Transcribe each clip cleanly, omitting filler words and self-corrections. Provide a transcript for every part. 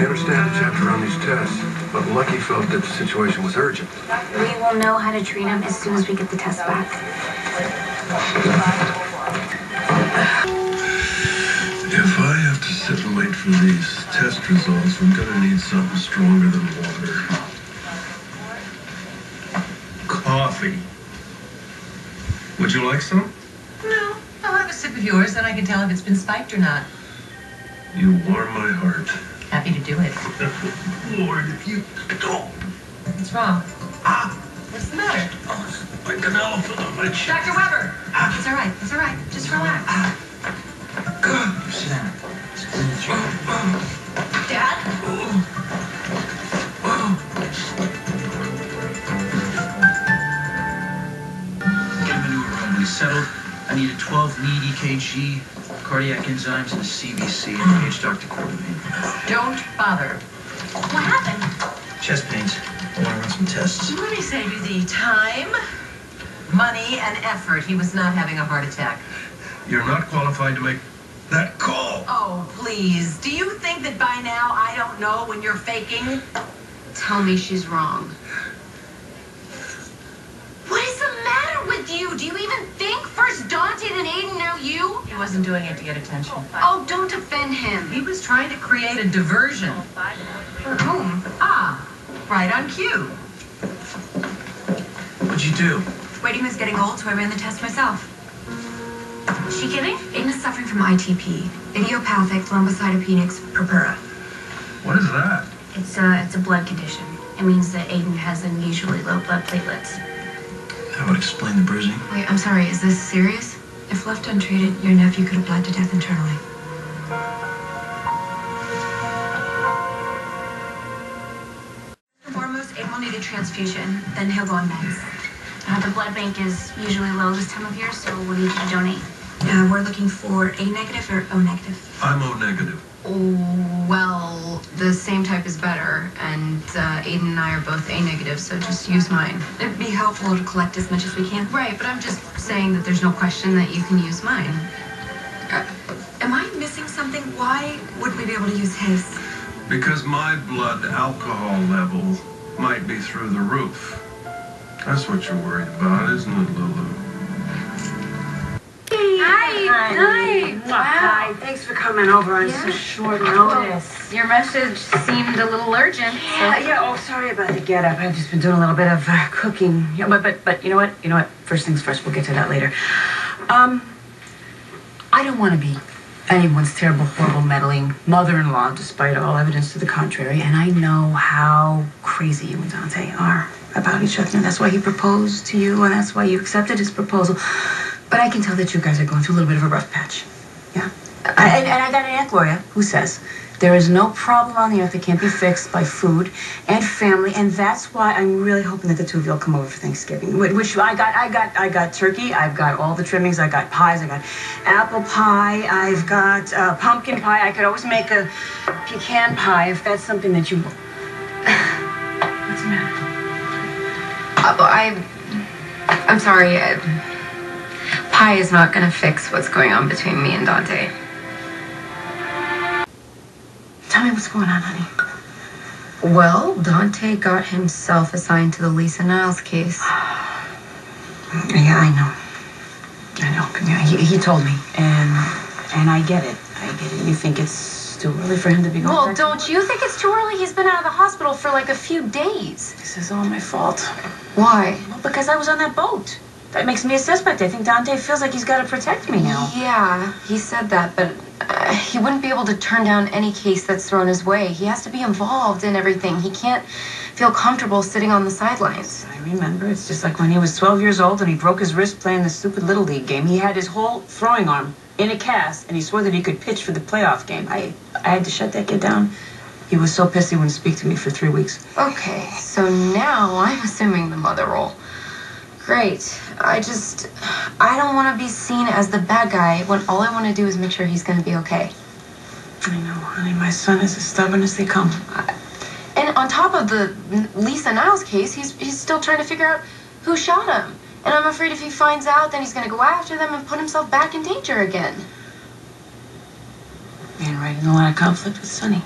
I understand that you have to run these tests, but Lucky felt that the situation was urgent. We will know how to treat him as soon as we get the test back. If I have to sit and wait for these test results, I'm gonna need something stronger than water. Coffee. Would you like some? No. I'll have a sip of yours, then I can tell if it's been spiked or not. You warm my heart. Happy to do it. Lord, if you don't. What's wrong? What's the matter? Oh, it's like an elephant on my chest. Dr. Weber! It's all right. It's all right. Just relax. Sit down. Dad? Get him into a room. When he's settled, I need a 12-lead EKG, cardiac enzymes, and a CBC, and engage Dr. Quartermain. Don't bother. What happened? Chest pains. I want to run some tests. Let me save you the time, money, and effort. He was not having a heart attack. You're not qualified to make that call. Oh, please. Do you think that by now I don't know when you're faking? Tell me she's wrong. What is the matter with you? Do you even think first Dante then Aiden, now you? He wasn't doing it to get attention. Oh, don't offend him. He was trying to create a diversion. For whom? Right on cue. What'd you do? Waiting was getting old, so I ran the test myself. Is she kidding? Aiden is suffering from ITP, idiopathic thrombocytopenic purpura. What is that? It's a blood condition. It means that Aiden has unusually low blood platelets. That would explain the bruising. Wait, I'm sorry, is this serious? If left untreated, your nephew could have bled to death internally. First and foremost, Aiden will need a transfusion, then he'll go on meds. The blood bank is usually low this time of year, so we'll need you to donate. We're looking for A negative or O negative. I'm O negative. Oh, well, the same type is better, and Aiden and I are both A negative, so just use mine. It'd be helpful to collect as much as we can. Right, but I'm just saying that there's no question that you can use mine. Am I missing something? Why would we be able to use his? Because my blood alcohol level might be through the roof. That's what you're worried about, isn't it, Lulu? Hi. Wow. Hi. Thanks for coming over on such short notice. Your message seemed a little urgent. Yeah. Oh, sorry about the get-up. I've just been doing a little bit of cooking. Yeah, but you know what? You know what? First things first. We'll get to that later. I don't want to be anyone's terrible, horrible, meddling mother-in-law, despite all evidence to the contrary. And I know how crazy you and Dante are about each other. And that's why he proposed to you, and that's why you accepted his proposal. But I can tell that you guys are going through a little bit of a rough patch. Yeah? And I got an Aunt Gloria who says there is no problem on the earth that can't be fixed by food and family, and that's why I'm really hoping that the two of you will come over for Thanksgiving. Which I got turkey, I've got all the trimmings, I got pies, I got apple pie, I've got pumpkin pie. I could always make a pecan pie if that's something that you. What's the matter? I'm sorry. Pie is not going to fix what's going on between me and Dante. Tell me what's going on, honey. Well, Dante got himself assigned to the Lisa Niles case. Yeah, I know. Yeah, he told me, and I get it. You think it's too early for him to be going Well, back? don't you think it's too early? He's been out of the hospital for like a few days. This is all my fault. Why? Well, because I was on that boat. That makes me a suspect. I think Dante feels like he's got to protect me now. Yeah, he said that, but he wouldn't be able to turn down any case that's thrown his way. He has to be involved in everything. He can't feel comfortable sitting on the sidelines. I remember. It's just like when he was 12 years old and he broke his wrist playing the stupid Little League game. He had his whole throwing arm in a cast, and he swore that he could pitch for the playoff game. I had to shut that kid down. He was so pissed he wouldn't speak to me for 3 weeks. Okay, so now I'm assuming the mother role. Great. I don't want to be seen as the bad guy when all I want to do is make sure he's going to be okay. I know, honey. My son is as stubborn as they come. And on top of the Lisa Niles case, he's still trying to figure out who shot him. And I'm afraid if he finds out, then he's going to go after them and put himself back in danger again. And right in a lot of conflict with Sonny.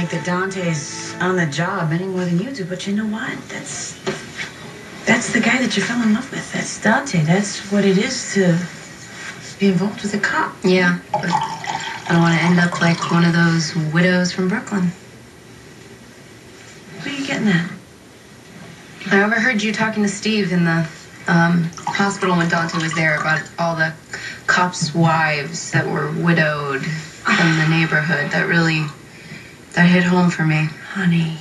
think that Dante's on the job any more than you do, but you know what? That's the guy that you fell in love with. That's Dante. That's what it is to be involved with a cop. Yeah, but I don't want to end up like one of those widows from Brooklyn. What are you getting at? I overheard you talking to Steve in the hospital when Dante was there about all the cops' wives that were widowed from the neighborhood. That hit home for me. Honey,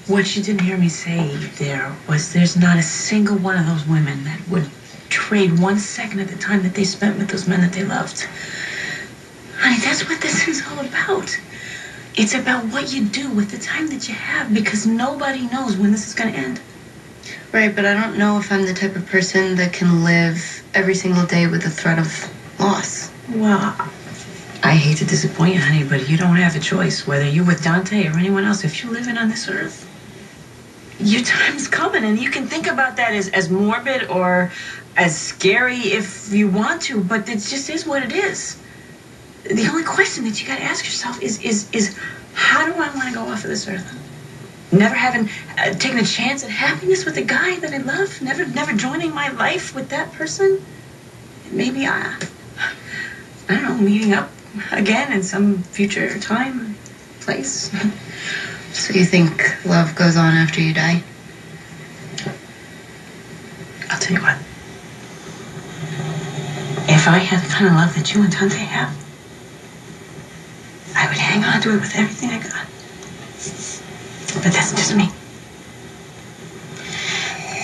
what you didn't hear me say there was there's not a single one of those women that would trade 1 second of the time that they spent with those men that they loved. Honey, that's what this is all about. It's about what you do with the time that you have, because nobody knows when this is going to end. Right, but I don't know if I'm the type of person that can live every single day with the threat of loss. Well, I hate to disappoint you, honey, but you don't have a choice, whether you're with Dante or anyone else. If you're living on this earth, your time's coming, and you can think about that as morbid or as scary if you want to, but it just is what it is. The only question that you got to ask yourself is how do I want to go off of this earth? Never having taken a chance at happiness with a guy that I love, never joining my life with that person. Maybe I don't know, meeting up again in some future time, place. So you think love goes on after you die? I'll tell you what. If I had the kind of love that you and Dante have, I would hang on to it with everything I got. But that's just me.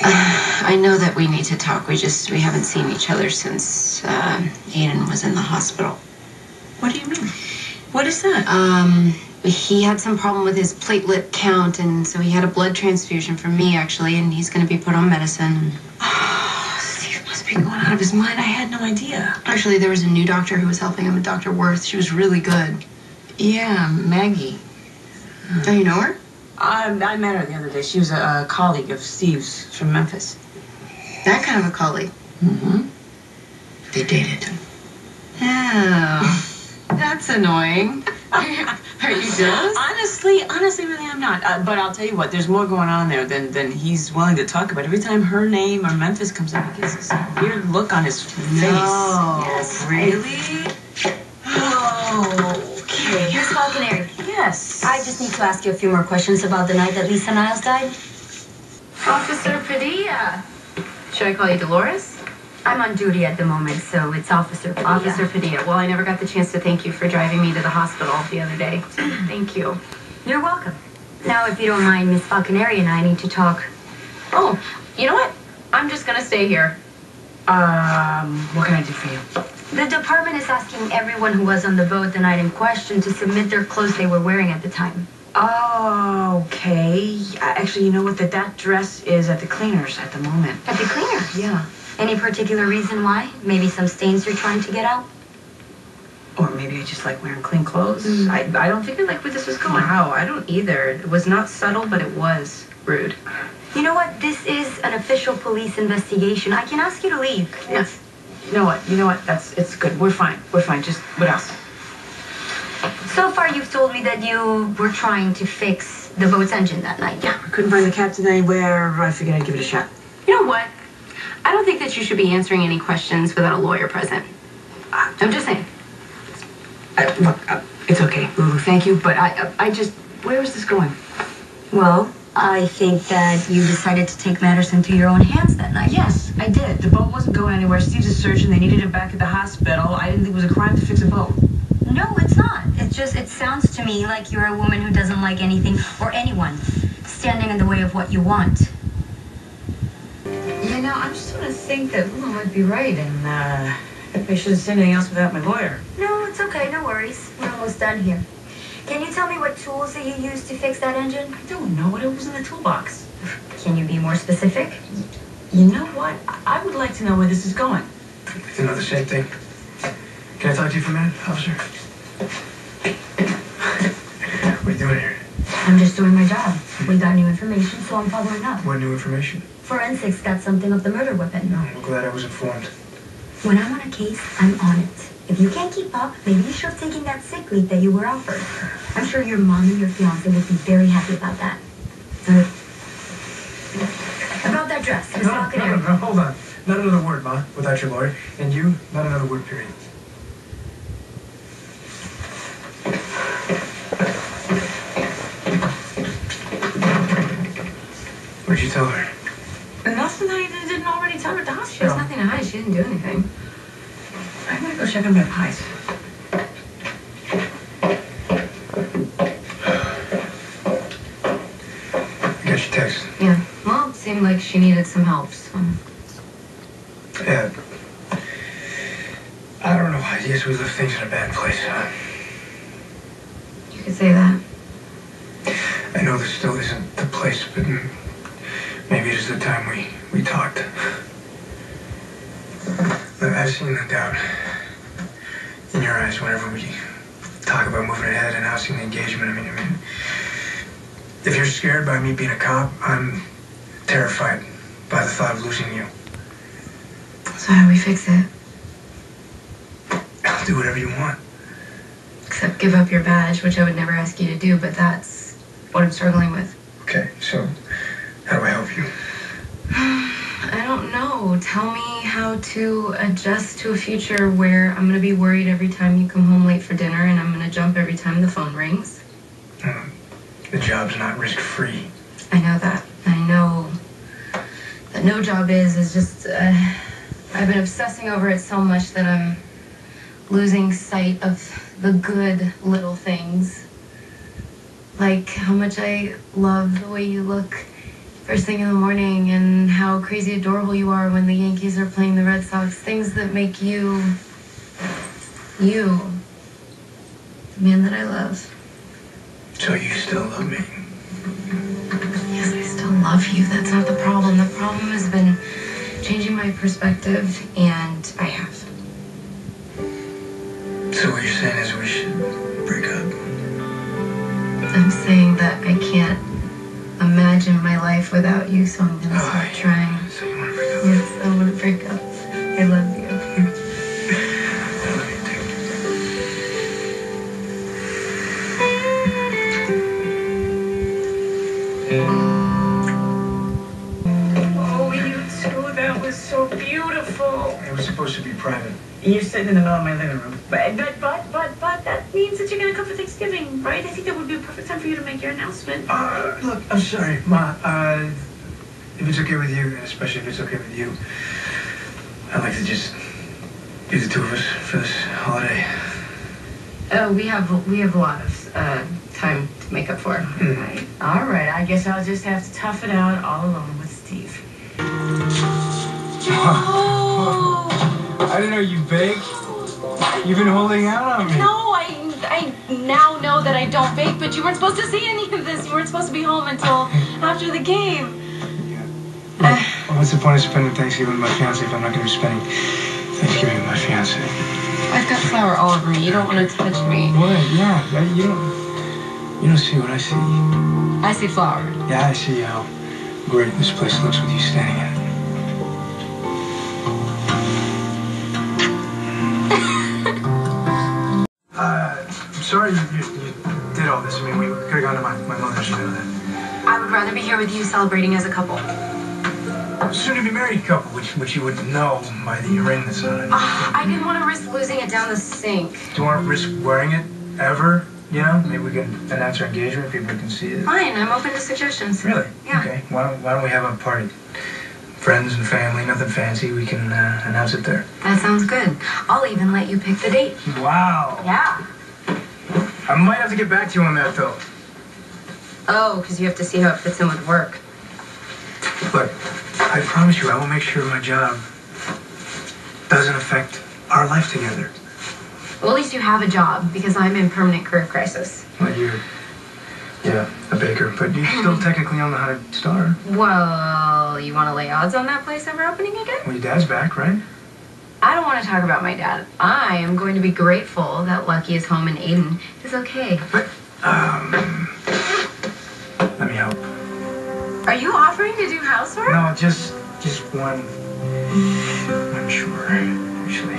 I know that we need to talk. We haven't seen each other since Aiden was in the hospital. What do you mean? What is that? He had some problem with his platelet count, and so he had a blood transfusion from me, actually, and he's going to be put on medicine. Steve must be going out of his mind. I had no idea. Actually, there was a new doctor who was helping him, Dr. Worth. She was really good. Yeah, Maggie. Oh, you know her? I met her the other day. She was a colleague of Steve's from Memphis. That kind of a colleague. Mm-hmm. They dated. Oh, that's annoying. Are you jealous? Honestly, really, I'm not. But I'll tell you what, there's more going on there than he's willing to talk about. Every time her name or Memphis comes up, he gets this weird look on his face. No. Yes. Really? Oh, okay. Miss Falconeri, Yes. I just need to ask you a few more questions about the night that Lisa Niles died. Officer Padilla. Should I call you Dolores? I'm on duty at the moment, so it's Officer Padilla. Officer Padilla. Well, I never got the chance to thank you for driving me to the hospital the other day. Thank you. You're welcome. Now, if you don't mind, Miss Falconeri and I need to talk. Oh, you know what? I'm just gonna stay here. What can I do for you? The department is asking everyone who was on the boat the night in question to submit their clothes they were wearing at the time. Oh, okay. Actually, you know what? That dress is at the cleaners at the moment. At the cleaners? Yeah. Any particular reason why? Maybe some stains you're trying to get out? Or maybe I just like wearing clean clothes. I don't think I like where this is going. Wow, I don't either. It was not subtle, but it was rude. You know what? This is an official police investigation. I can ask you to leave. Yeah. You know what? It's good. We're fine. Just, what else? So far, you've told me that you were trying to fix the boat's engine that night. Yeah, I couldn't find the captain anywhere. I figured I'd give it a shot. You know what? I don't think that you should be answering any questions without a lawyer present. I'm just saying. Look, it's okay, Lulu. Thank you, but where is this going? Well, I think that you decided to take matters into your own hands that night. Yes, I did. The boat wasn't going anywhere. Steve's a surgeon. They needed him back at the hospital. I didn't think it was a crime to fix a boat. No, it's not. It sounds to me like you're a woman who doesn't like anything or anyone standing in the way of what you want. You know, I'm just gonna think that Lulu might be right, and I shouldn't say anything else without my lawyer. No, it's okay. No worries. We're almost done here. Can you tell me what tools that you used to fix that engine? I don't know what it was in the toolbox. Can you be more specific? You know what? I would like to know where this is going. You know the same thing. Can I talk to you for a minute, officer? What are you doing here? I'm just doing my job. We got new information, so I'm following up. What new information? Forensics got something of the murder weapon. I'm glad I was informed. When I'm on a case, I'm on it. If you can't keep up, maybe you should have taken that sick leave that you were offered. I'm sure your mom and your fiance would be very happy about that. About that dress, Miss Falconer. No, hold on. Not another word, Ma, without your lawyer. And you, not another word, period. What did you tell her? Nothing that I didn't already tell her at the hospital. There's nothing to hide. She didn't do anything. I'm gonna go check on my pies. I got your text. Yeah. Well, it seemed like she needed some help, so. Yeah. I don't know. I guess we left things in a bad place, huh? You could say that. I know this still isn't the place, but maybe it is the time we talked. Look, I've seen the doubt in your eyes whenever we talk about moving ahead and announcing the engagement. I mean, if you're scared by me being a cop, I'm terrified by the thought of losing you. So how do we fix it? I'll do whatever you want. Except give up your badge, which I would never ask you to do, but that's what I'm struggling with. Okay, so how do I help you? I don't know. Tell me how to adjust to a future where I'm going to be worried every time you come home late for dinner and I'm going to jump every time the phone rings. The job's not risk-free. I know that. I know that no job is just... I've been obsessing over it so much that I'm losing sight of the good little things. Like how much I love the way you look first thing in the morning and how crazy adorable you are when the Yankees are playing the Red Sox. Things that make you, the man that I love. So you still love me? Yes, I still love you. That's not the problem. The problem has been changing my perspective, and I have. So what you're saying is we should break up? I'm saying that I can't imagine my life without you, so I'm gonna stop trying. So you want to break up? Yes, I want to break up. I love you. I love you Oh, you two, that was so beautiful. It was supposed to be private. You're sitting in the middle of my living room. But that means that you're gonna come for Thanksgiving, right? I think that would be a perfect time for you to make your announcement. Look, I'm sorry, Ma. If it's okay with you, and especially if it's okay with you, I'd like to just be the two of us for this holiday. Oh, we have a lot of time to make up for. Right. All right, I guess I'll just have to tough it out all alone with Steve. I didn't know you baked. You've been holding out on me. No, I now know that I don't bake, but you weren't supposed to see any of this. You weren't supposed to be home until after the game. Yeah. Well, what's the point of spending Thanksgiving with my fiance if I'm not going to be spending Thanksgiving with my fiance? I've got flour all over me. You don't want to touch me. What? Yeah. You don't see what I see. I see flour. Yeah, I see how great this place looks with you standing in it. I'm sorry you did all this. I mean, we could have gone to my mother's. I would rather be here with you celebrating as a couple. Soon-to-be married couple, which you wouldn't know by the ring that's on it. I didn't want to risk losing it down the sink. Do you want to risk wearing it ever? You know, maybe we can announce our engagement. People can see it. Fine, I'm open to suggestions. Really? Yeah. Okay. Why don't we have a party? Friends and family, nothing fancy. We can announce it there. That sounds good. I'll even let you pick the date. Wow. Yeah. I might have to get back to you on that, though. Oh, because you have to see how it fits in with work. Look, I promise you, I will make sure my job doesn't affect our life together. Well, at least you have a job, because I'm in permanent career crisis. Well, yeah, a baker, but you still technically own the Haunted Star. Well, you want to lay odds on that place ever opening again? Well, your dad's back, right? I don't want to talk about my dad. I am going to be grateful that Lucky is home and Aiden is okay. But, let me help. Are you offering to do housework? No, just one. I'm sure, actually.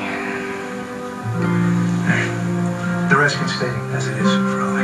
The rest can stay as it is for all I